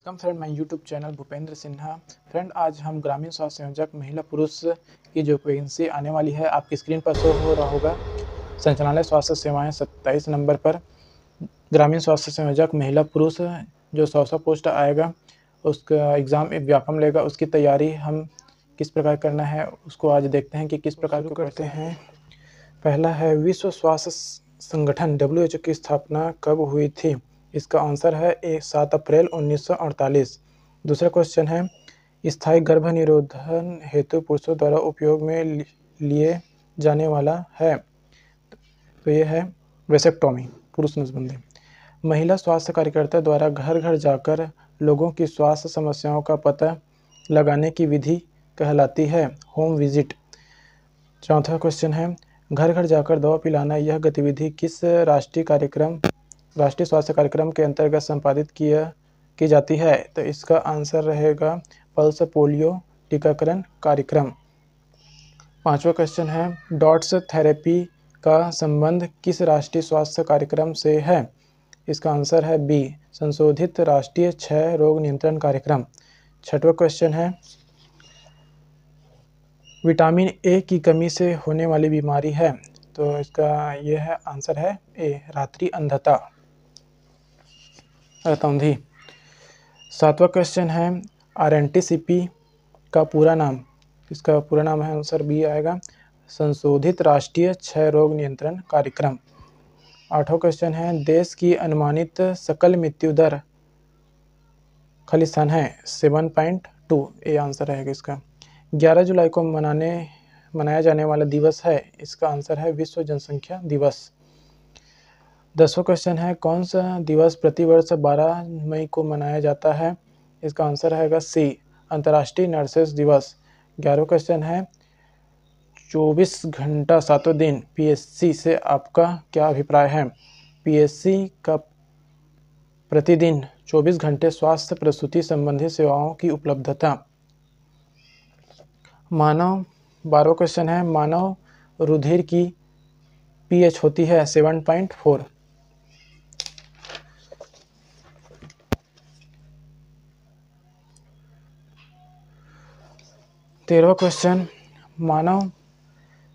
Welcome friend, my YouTube channel Bhupendra Sinha. Friend, आज हम ग्रामीण स्वास्थ्य संयोजक महिला पुरुष की जो वैकेंसी आने वाली है आपकी स्क्रीन पर शो हो रहा होगा। संचालनालय स्वास्थ्य सेवाएं 27 नंबर पर ग्रामीण स्वास्थ्य संयोजक महिला पुरुष जो 100 पोस्ट आएगा, उसका एग्ज़ाम एक व्यापम लेगा। उसकी तैयारी हम किस प्रकार करना है उसको आज देखते हैं कि किस प्रकार को करते हैं। पहला है, विश्व स्वास्थ्य संगठन WHO की स्थापना कब हुई थी? इसका आंसर है 7 अप्रैल 1948। दूसरा क्वेश्चन है, स्थायी गर्भ निरोधन हेतु पुरुषों द्वारा उपयोग में लिए जाने वाला है, तो ये है वेसेक्टोमी, पुरुष नसबंदी। महिला स्वास्थ्य कार्यकर्ता द्वारा घर घर जाकर लोगों की स्वास्थ्य समस्याओं का पता लगाने की विधि कहलाती है होम विजिट। चौथा क्वेश्चन है, घर घर जाकर दवा पिलाना यह गतिविधि किस राष्ट्रीय स्वास्थ्य कार्यक्रम के अंतर्गत संपादित की जाती है? तो इसका आंसर रहेगा पल्स पोलियो टीकाकरण कार्यक्रम। पांचवा क्वेश्चन है, डॉट्स थेरेपी का संबंध किस राष्ट्रीय स्वास्थ्य कार्यक्रम से है? इसका आंसर है बी, संशोधित राष्ट्रीय क्षय रोग नियंत्रण कार्यक्रम। छठवां क्वेश्चन है, विटामिन ए की कमी से होने वाली बीमारी है, तो इसका यह है आंसर है ए, रात्रि अंधता, रतौंधी। सातवां क्वेश्चन है, RNTCP का पूरा नाम, इसका पूरा नाम है आंसर बी आएगा, संशोधित राष्ट्रीय क्षय रोग नियंत्रण कार्यक्रम। आठवां क्वेश्चन है, देश की अनुमानित सकल मृत्यु दर खालिस्तान है 7.2, ये आंसर रहेगा इसका। 11 जुलाई को मनाया जाने वाला दिवस है, इसका आंसर है विश्व जनसंख्या दिवस। 10वां क्वेश्चन है, कौन सा दिवस प्रतिवर्ष 12 मई को मनाया जाता है? इसका आंसर रहेगा सी, अंतर्राष्ट्रीय नर्सेस दिवस। 11वां क्वेश्चन है, 24 घंटा 7 दिन PSC से आपका क्या अभिप्राय है? PSC का प्रतिदिन 24 घंटे स्वास्थ्य प्रसूति संबंधी सेवाओं की उपलब्धता। मानव 12वां क्वेश्चन है, मानव रुधिर की pH होती है 7.4। 13वां क्वेश्चन, मानव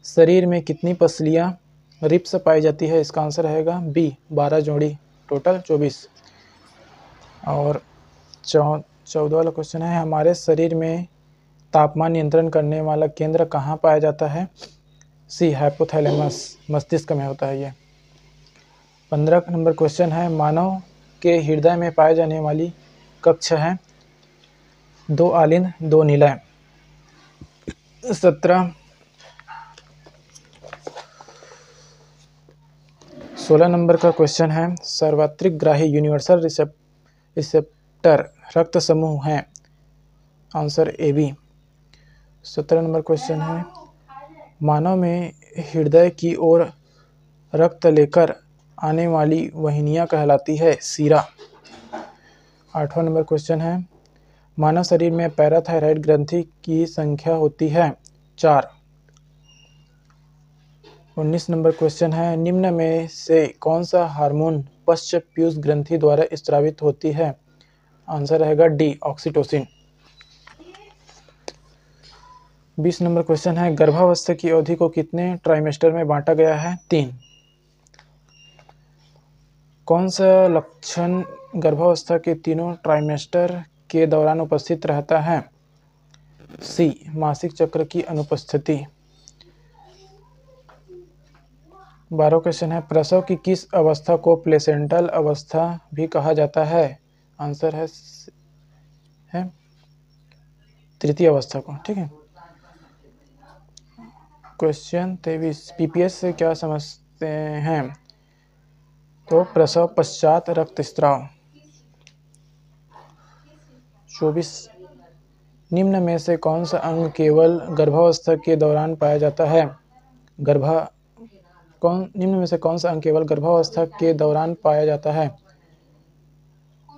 शरीर में कितनी पसलियाँ रिब्स पाई जाती है? इसका आंसर रहेगा बी, 12 जोड़ी, टोटल 24। और 14वां वाला क्वेश्चन है, हमारे शरीर में तापमान नियंत्रण करने वाला केंद्र कहाँ पाया जाता है? सी, हाइपोथैलेमस, मस्तिष्क में होता है ये। 15 नंबर क्वेश्चन है, मानव के हृदय में पाए जाने वाली कक्ष है 2 आलिंद 2 निलय। 16 नंबर का क्वेश्चन है, सार्वत्रिक ग्राही यूनिवर्सल रिसेप्टर रक्त समूह है, answer A B. 17 number question है, मानव में हृदय की ओर रक्त लेकर आने वाली वाहिनियाँ कहलाती है सीरा। 8वां नंबर क्वेश्चन है, मानव शरीर में पैराथायराइड ग्रंथि की संख्या होती है 4। 19 नंबर क्वेश्चन है, निम्न में से कौन सा हार्मोन पश्च पीयूष ग्रंथि द्वारा स्रावित होती है? आंसर रहेगा डी, ऑक्सीटोसिन। 20 नंबर क्वेश्चन है, गर्भावस्था की अवधि को कितने ट्राइमेस्टर में बांटा गया है? 3। कौन सा लक्षण गर्भावस्था के तीनों ट्राइमेस्टर के दौरान उपस्थित रहता है? सी, मासिक चक्र की अनुपस्थिति। 12वां क्वेश्चन है, प्रसव की किस अवस्था को प्लेसेंटल अवस्था भी कहा जाता है? आंसर है तृतीय अवस्था को, ठीक है। क्वेश्चन 23, PPS से क्या समझते हैं? तो प्रसव पश्चात रक्तस्राव। 24, निम्न में से कौन सा अंग केवल गर्भावस्था के दौरान पाया जाता है? निम्न में से कौन सा अंग केवल गर्भावस्था के दौरान पाया जाता है?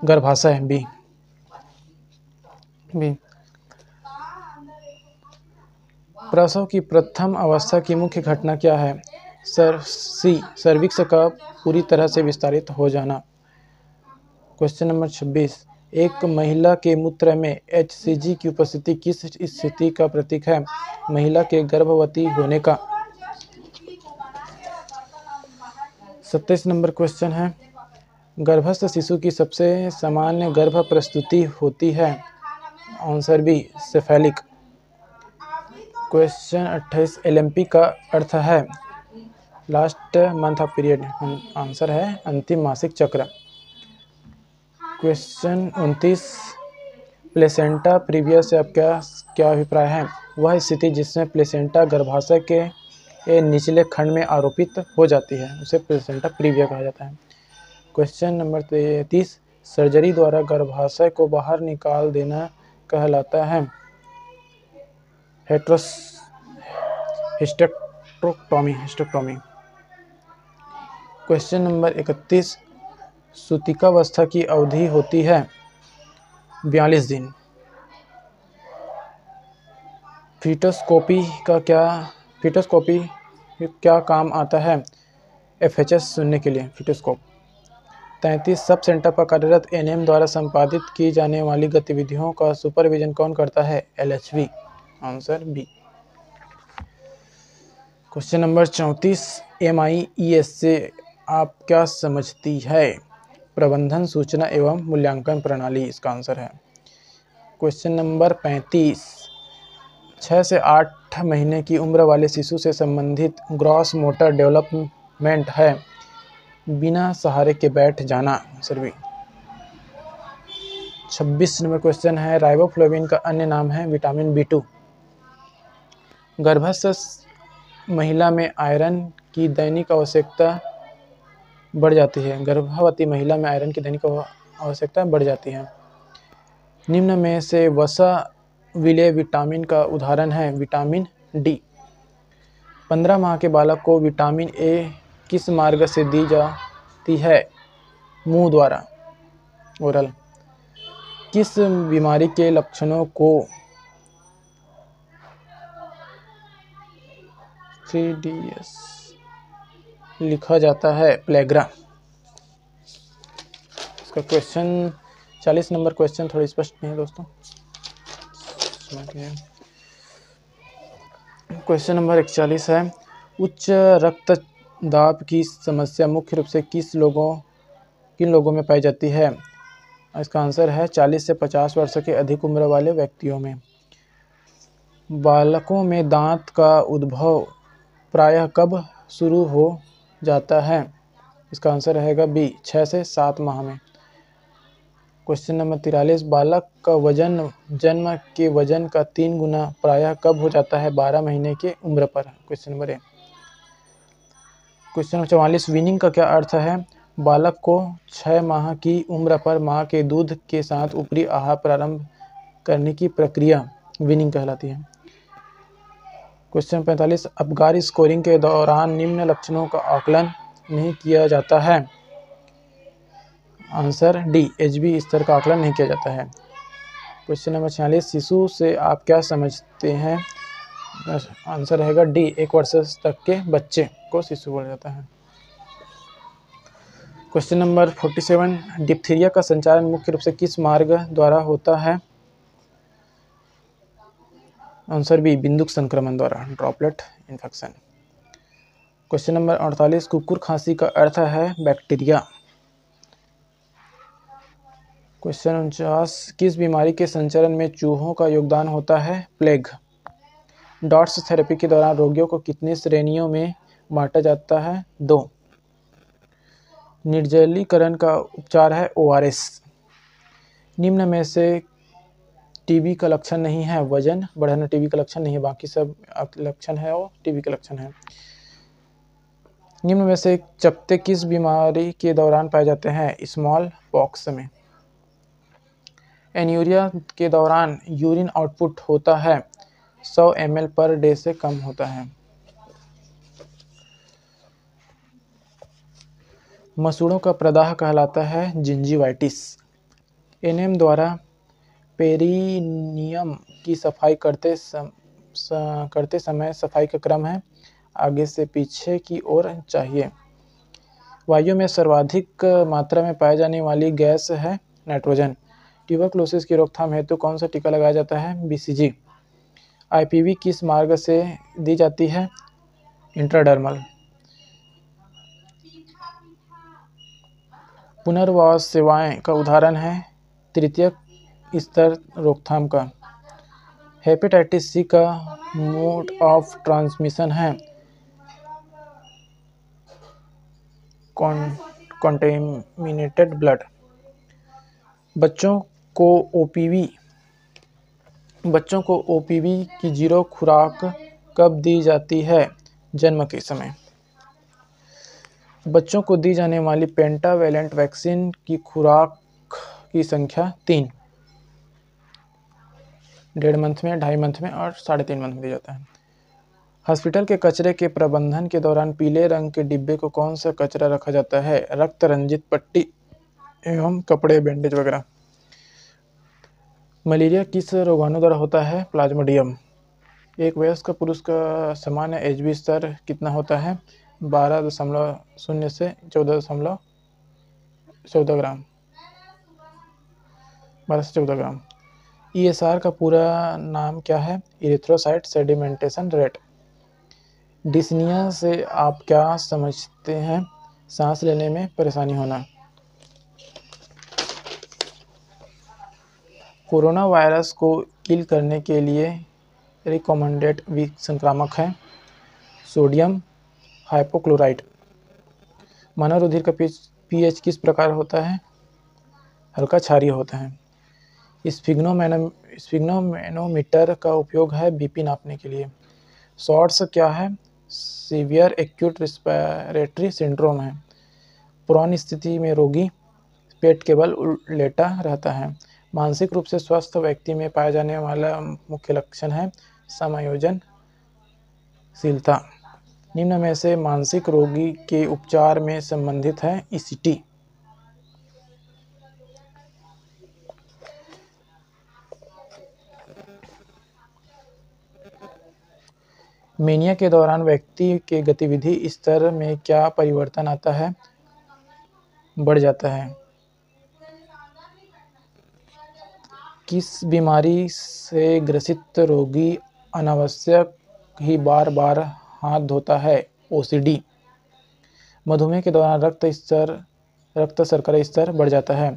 गर्भाशय, बी। प्रसव की प्रथम अवस्था की मुख्य घटना क्या है? सी, सर्विक्स का पूरी तरह से विस्तारित हो जाना। क्वेश्चन नंबर 26, एक महिला के मूत्र में HCG की उपस्थिति किस स्थिति का प्रतीक है? महिला के गर्भवती होने का। 27 नंबर क्वेश्चन है, गर्भस्थ शिशु की सबसे सामान्य गर्भ प्रस्तुति होती है? Answer B, cephalic. Question 28, LMP का अर्थ है? Last month of period. Answer है अंतिम मासिक चक्र। क्वेश्चन 29, प्लेसेंटा प्रीविया से आपका क्या अभिप्राय है? वह स्थिति जिसमें प्लेसेंटा गर्भाशय के निचले खंड में आरोपित हो जाती है उसे प्लेसेंटा प्रीविया कहा जाता है। क्वेश्चन नंबर 33, सर्जरी द्वारा गर्भाशय को बाहर निकाल देना कहलाता है? हिस्टेक्टोमी। क्वेश्चन नंबर 31, सूतिकावस्था की अवधि होती है? 42 दिन। फीटोस्कोपी क्या काम आता है? FHS सुनने के लिए, फीटोस्कोप। 33, सब सेंटर पर कार्यरत NM द्वारा संपादित की जाने वाली गतिविधियों का सुपरविजन कौन करता है? LHV। Answer B. Question number 34, MIES से आप क्या समझती है? प्रबंधन, सूचना एवं मूल्यांकन प्रणाली इसका आंसर है। क्वेश्चन नंबर 35, 6 से 8 महीने की उम्र वाले शिशु से संबंधित ग्रॉस मोटर डेवलपमेंट है? बिना सहारे के बैठ जाना। Answer B. 26 नंबर क्वेश्चन है, राइबोफ्लेविन का अन्य नाम है? Vitamin B2। गर्भस्थ महिला में आयरन की दैनिक आवश्यकता बढ़ जाती है? गर्भवती महिला में आयरन की दैनिक आवश्यकता बढ़ जाती है। निम्न में से वसा विलेय विटामिन का उदाहरण है? Vitamin D। 15 माह के बालक को विटामिन A किस मार्ग से दी जाती है? मुंह द्वारा, ओरल। किस बीमारी के लक्षणों को 3DS लिखा जाता है? प्लेग्रा। इसका क्वेश्चन 40 नंबर क्वेश्चन थोड़ा स्पष्ट नहीं है दोस्तों। क्वेश्चन नंबर 41 है, उच्च रक्तदाब की समस्या मुख्य रूप से किन लोगों में पाई जाती है? इसका आंसर है 40 से 50 वर्ष के अधिक उम्र वाले व्यक्तियों में। बालकों में दांत का उद्भव प्रायः कब शुरू हो जाता है? इसका आंसर रहेगा बी, 6 से 7 माह में। क्वेश्चन नंबर 43, बालक का वजन जन्म के वजन का 3 गुना प्रायः कब हो जाता है? 12 महीने के उम्र पर। Question number 1। Question number 44, weaning का क्या अर्थ है? बालक को 6 माह की उम्र पर मां के दूध के साथ ऊपरी आहार प्रारंभ करने की प्रक्रिया वीनिंग कहलाती है। क्वेश्चन 45, अपगार स्कोरिंग के दौरान निम्न लक्षणों का आकलन नहीं किया जाता है? आंसर डी, HB स्तर का आकलन नहीं किया जाता है। क्वेश्चन नंबर 46, शिशु से आप क्या समझते हैं? आंसर रहेगा डी, 1 वर्ष तक के बच्चे को शिशु बोला जाता है। क्वेश्चन नंबर 47, डिप्थीरिया का संचारण मुख्य रूप से किस मार्ग द्वारा होता है? आंसर बी, बिंदुक संक्रमण द्वारा, ड्रॉपलेट इन्फेक्शन। क्वेश्चन नंबर 48, कुकुर खांसी का अर्थ है? बैक्टीरिया। क्वेश्चन 49, किस बीमारी के संचरण में चूहों का योगदान होता है? प्लेग। डॉट्स थेरेपी के दौरान रोगियों को कितनी श्रेणियों में बांटा जाता है? 2। निर्जलीकरण का उपचार है? ORS। निम्न में से टीबी का लक्षण नहीं है? वजन बढ़ना टीबी का लक्षण नहीं है, बाकी सब लक्षण है और टीबी का लक्षण है। निम्न में से चकत्ते किस बीमारी के दौरान पाए जाते हैं? स्मॉल पॉक्स में। एन्यूरिया के दौरान यूरिन आउटपुट होता है? 100 ml पर डे से कम होता है। मसूड़ों का प्रदाह कहलाता है? जिंजीवाइटिस। NM द्वारा पेरिनियम की सफाई करते समय सफाई का क्रम है? आगे से पीछे की ओर चाहिए। वायु में सर्वाधिक मात्रा में पाई जाने वाली गैस है? नाइट्रोजन। ट्यूबरक्लोसिस की रोकथाम हेतु कौन सा टीका लगाया जाता है? BCG। IPV किस मार्ग से दी जाती है? इंट्राडर्मल। पुनर्वास सेवाएं का उदाहरण है तृतीयक स्तर रोकथाम का। हेपेटाइटिस सी का मोड ऑफ ट्रांसमिशन है कॉन्टेमिनेटेड ब्लड। बच्चों को OPV की 0 खुराक कब दी जाती है? जन्म के समय। बच्चों को दी जाने वाली पेंटावेलेंट वैक्सीन की खुराक की संख्या 3। 1.5 मंथ में, 2.5 मंथ में और 3.5 मंथ में दिया जाता है। हॉस्पिटल के कचरे के प्रबंधन के दौरान पीले रंग के डिब्बे को कौन सा कचरा रखा जाता है? रक्त रंजित पट्टी एवं कपड़े, बैंडेज वगैरह। मलेरिया किस रोगाणु द्वारा होता है? प्लाज्मोडियम। एक वयस्क पुरुष का सामान्य HB स्तर कितना होता है? 12.0 से 14 ग्राम। 12 से 14 ग्राम। ESR का पूरा नाम क्या है? Erythrocyte sedimentation rate. डिस्निया से आप क्या समझते हैं? सांस लेने में परेशानी होना। कोरोना वायरस को किल करने के लिए रिकमेंडेड संक्रामक है सोडियम हाइपोक्लोराइट। मानव रुधिर का pH किस प्रकार होता है? हल्का क्षारीय होता है। स्फिग्नोमेनोमीटर का उपयोग है BP नापने के लिए। शॉर्ट्स क्या है? सीवियर एक्यूट रिस्पिरेटरी सिंड्रोम है। पुरानी स्थिति में रोगी पेट केवल लेटा रहता है। मानसिक रूप से स्वस्थ व्यक्ति में पाया जाने वाला मुख्य लक्षण है समायोजनशीलता। निम्न में से मानसिक रोगी के उपचार में संबंधित है ECT। मेनिया के दौरान व्यक्ति के गतिविधि स्तर में क्या परिवर्तन आता है? बढ़ जाता है। किस बीमारी से ग्रसित रोगी अनावश्यक ही बार बार हाथ धोता है? OCD। मधुमेह के दौरान रक्त शर्करा स्तर बढ़ जाता है।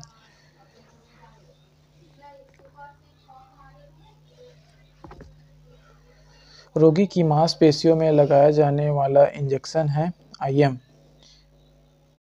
रोगी की मांसपेशियों में लगाया जाने वाला इंजेक्शन है IM।